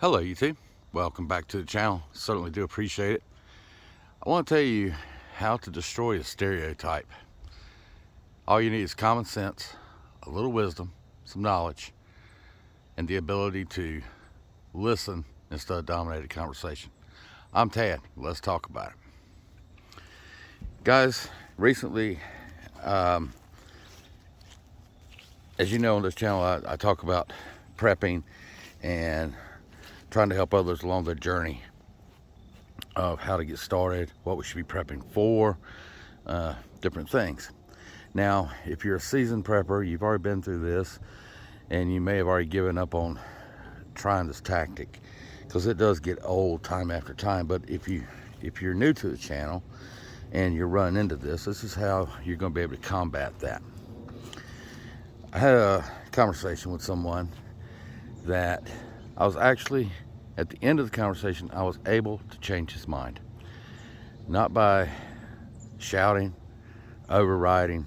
Hello YouTube, welcome back to the channel. Certainly do appreciate it. I want to tell you how to destroy a stereotype. All you need is common sense, a little wisdom, some knowledge, and the ability to listen instead of dominate a conversation. I'm Tad, let's talk about it. Guys, recently, as you know on this channel, I talk about prepping and trying to help others along their journey of how to get started, what we should be prepping for, different things. Now, if you're a seasoned prepper, you've already been through this, and you may have already given up on trying this tactic, because it does get old time after time. But if you're new to the channel and you're running into this is how you're going to be able to combat that. I had a conversation with someone that I was actually, at the end of the conversation, I was able to change his mind. Not by shouting, overriding,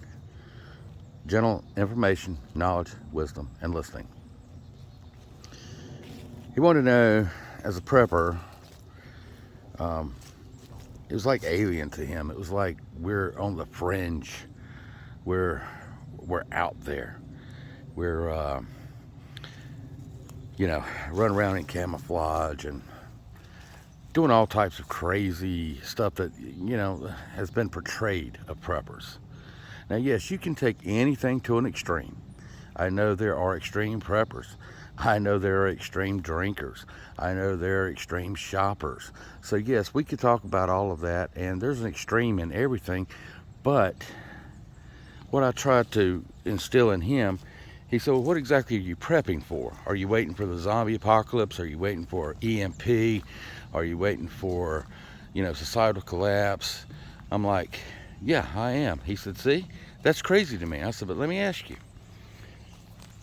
gentle information, knowledge, wisdom, and listening. He wanted to know, as a prepper, it was like alien to him. It was like we're on the fringe. We're out there. We're running around in camouflage and doing all types of crazy stuff that, has been portrayed of preppers. Now, yes, you can take anything to an extreme. I know there are extreme preppers. I know there are extreme drinkers. I know there are extreme shoppers. So, yes, we could talk about all of that, and there's an extreme in everything. But what I tried to instill in him, he said, well, what exactly are you prepping for? Are you waiting for the zombie apocalypse? Are you waiting for EMP? Are you waiting for, societal collapse? I'm like, yeah, I am. He said, see, that's crazy to me. I said, but let me ask you.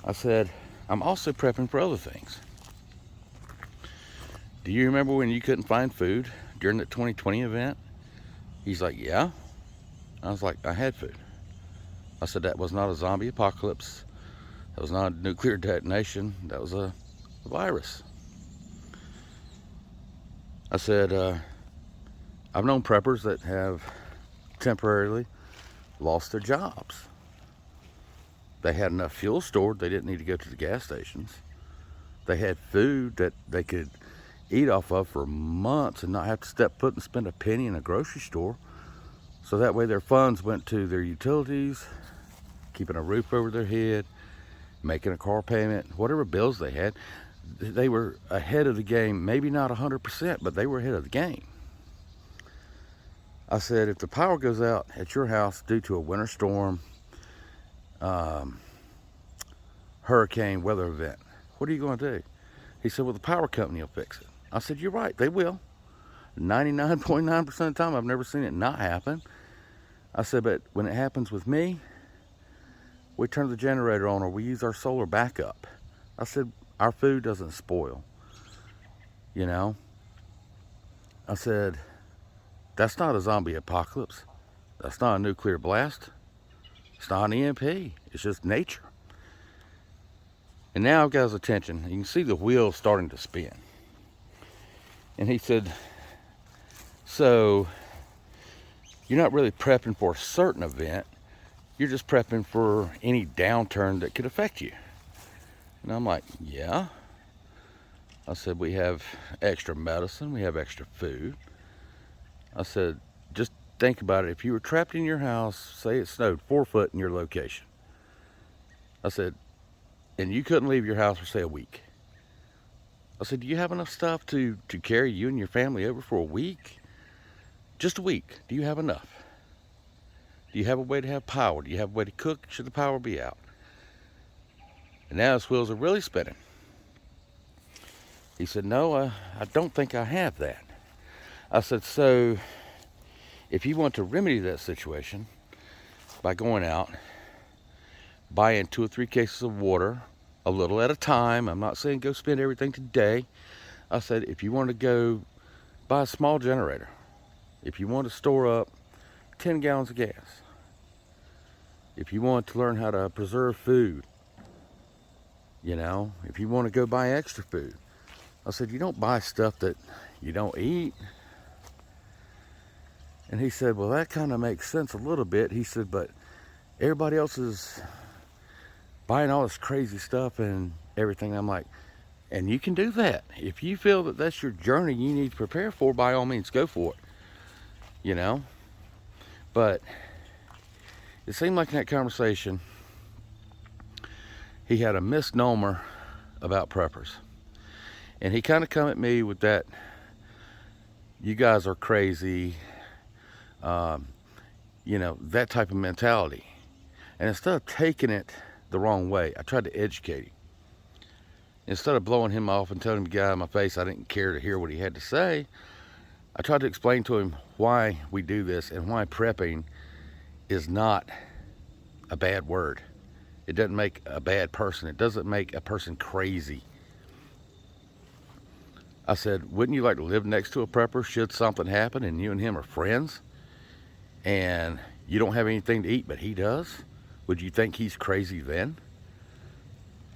I said, I'm also prepping for other things. Do you remember when you couldn't find food during the 2020 event? He's like, yeah. I was like, I had food. I said, that was not a zombie apocalypse. That was not a nuclear detonation. That was a virus. I said, I've known preppers that have temporarily lost their jobs. They had enough fuel stored, they didn't need to go to the gas stations. They had food that they could eat off of for months and not have to step foot and spend a penny in a grocery store. So that way their funds went to their utilities, keeping a roof over their head, making a car payment, whatever bills they had. They were ahead of the game, maybe not 100%, but they were ahead of the game. I said, if the power goes out at your house due to a winter storm, hurricane, weather event, what are you going to do? He said, well, the power company will fix it. I said, you're right, they will. 99.9% of the time, I've never seen it not happen. I said, but when it happens with me, we turn the generator on or we use our solar backup. I said, our food doesn't spoil. I said, that's not a zombie apocalypse. That's not a nuclear blast. It's not an EMP. It's just nature. And now I've got his attention. You can see the wheels starting to spin. And he said, so you're not really prepping for a certain event. You're just prepping for any downturn that could affect you. And I'm like, yeah. I said, we have extra medicine. We have extra food. I said, just think about it. If you were trapped in your house, say it snowed 4 foot in your location. I said, and you couldn't leave your house for, say, a week. I said, do you have enough stuff to carry you and your family over for a week? Just a week. Do you have enough? Do you have a way to have power? Do you have a way to cook should the power be out? And now his wheels are really spinning. He said, no, I don't think I have that. I said, so if you want to remedy that situation by going out, buying 2 or 3 cases of water, a little at a time. I'm not saying go spend everything today. I said, if you want to go buy a small generator, if you want to store up 10 gallons of gas, if you want to learn how to preserve food, if you want to go buy extra food, I said, you don't buy stuff that you don't eat. And he said, well, that kind of makes sense a little bit. He said, but everybody else is buying all this crazy stuff and everything. I'm like, and you can do that. If you feel that that's your journey you need to prepare for, by all means, go for it. You know? But it seemed like in that conversation, he had a misnomer about preppers. And he kind of come at me with that, you guys are crazy, you know, that type of mentality. And instead of taking it the wrong way, I tried to educate him. Instead of blowing him off and telling him to get out of my face, I didn't care to hear what he had to say. I tried to explain to him why we do this and why prepping is not a bad word. It doesn't make a bad person. It doesn't make a person crazy. I said, wouldn't you like to live next to a prepper should something happen and you and him are friends and you don't have anything to eat but he does? Would you think he's crazy then?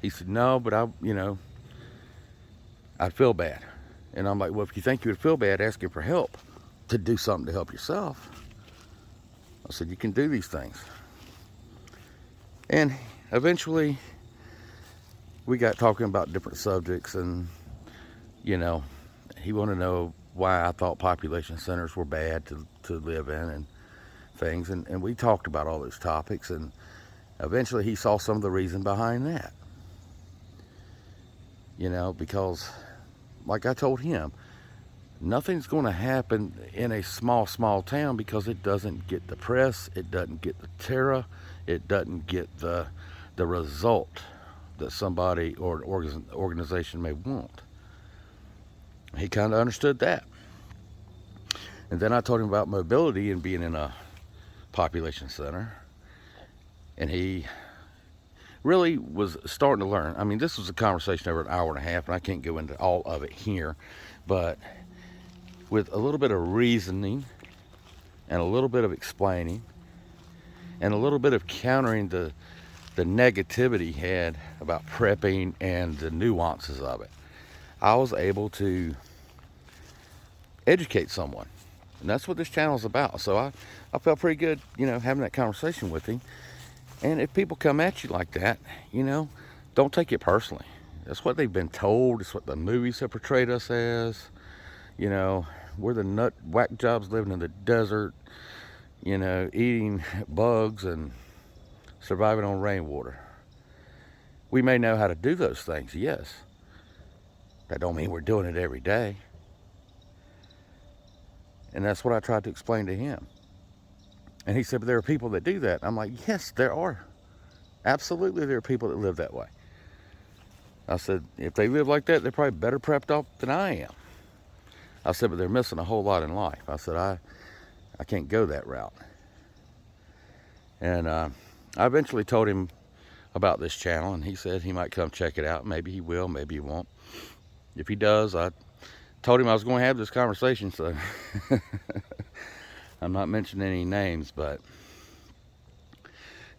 He said, no, but I'd feel bad. And I'm like, well, if you think you would feel bad, ask him for help to do something to help yourself. I said, you can do these things. And eventually we got talking about different subjects, and he wanted to know why I thought population centers were bad to live in and things, and we talked about all those topics, and eventually he saw some of the reason behind that. Because like I told him, nothing's going to happen in a small town because it doesn't get the press, it doesn't get the terror, it doesn't get the result that somebody or an organization may want. He kind of understood that. And then I told him about mobility and being in a population center. And he really was starting to learn. I mean, this was a conversation over an hour and a half, and I can't go into all of it here. But with a little bit of reasoning and a little bit of explaining and a little bit of countering the negativity he had about prepping and the nuances of it, I was able to educate someone. And that's what this channel is about. So I felt pretty good, having that conversation with him. And if people come at you like that, don't take it personally. That's what they've been told. It's what the movies have portrayed us as. We're the nut whack jobs living in the desert, eating bugs and surviving on rainwater. We may know how to do those things, yes. That don't mean we're doing it every day. And that's what I tried to explain to him. And he said, but there are people that do that. I'm like, yes, there are. Absolutely, there are people that live that way. I said, if they live like that, they're probably better prepped up than I am. I said, but they're missing a whole lot in life. I said, I can't go that route. And I eventually told him about this channel, and he said he might come check it out. Maybe he will, maybe he won't. If he does, I told him I was going to have this conversation, so I'm not mentioning any names. But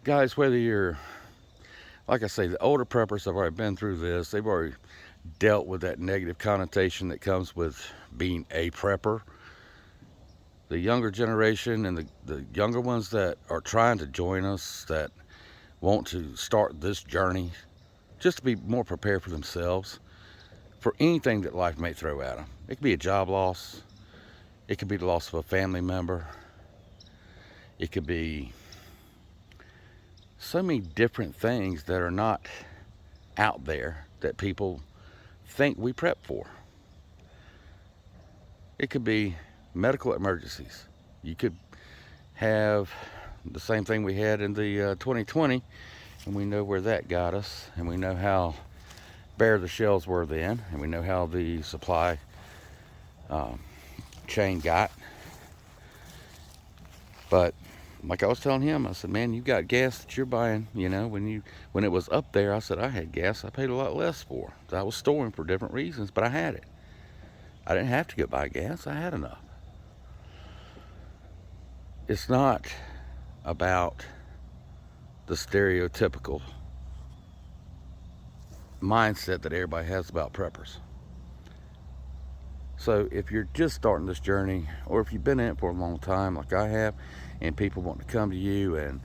guys, whether you're, like I say, the older preppers have already been through this. They've already dealt with that negative connotation that comes with being a prepper. The younger generation and the younger ones that are trying to join us, that want to start this journey just to be more prepared for themselves, for anything that life may throw at them. It could be a job loss. It could be the loss of a family member. It could be so many different things that are not out there that people think we prep for. It could be medical emergencies. You could have the same thing we had in the 2020, and we know where that got us, and we know how bare the shelves were then, and we know how the supply chain got. But like I was telling him, I said, man, you got gas that you're buying, when it was up there, I said, I had gas I paid a lot less for. I was storing for different reasons, but I had it. I didn't have to go buy gas. I had enough. It's not about the stereotypical mindset that everybody has about preppers. So if you're just starting this journey, or if you've been in it for a long time like I have, and people want to come to you and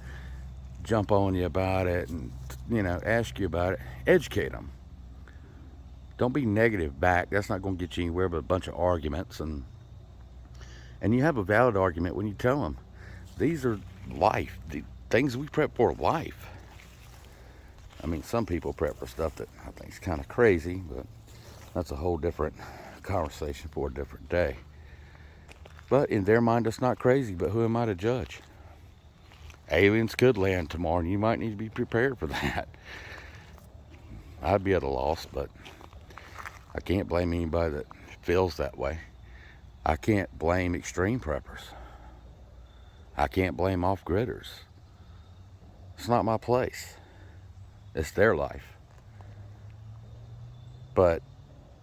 jump on you about it and, ask you about it, educate them. Don't be negative back. That's not going to get you anywhere but a bunch of arguments. And you have a valid argument when you tell them these are life, the things we prep for life. I mean, some people prep for stuff that I think is kind of crazy, but that's a whole different conversation for a different day. But in their mind, it's not crazy, but who am I to judge? Aliens could land tomorrow, and you might need to be prepared for that. I'd be at a loss, but I can't blame anybody that feels that way. I can't blame extreme preppers. I can't blame off-gridders. It's not my place. It's their life. But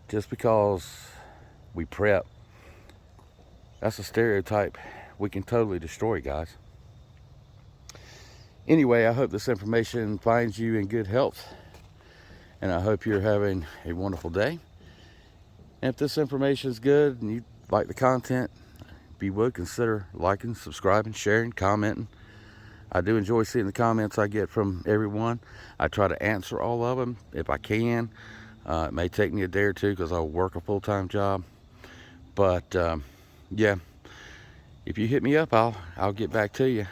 just because we prep, that's a stereotype we can totally destroy, guys. Anyway, I hope this information finds you in good health, and I hope you're having a wonderful day. And if this information is good and you like the content, if you would consider liking, subscribing, sharing, commenting. I do enjoy seeing the comments I get from everyone. I try to answer all of them if I can. It may take me a day or two because I work a full-time job. But yeah, if you hit me up, I'll get back to you.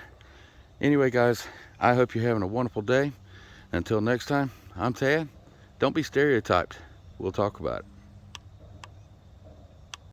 Anyway, guys, I hope you're having a wonderful day. Until next time, I'm Tad. Don't be stereotyped. We'll talk about it.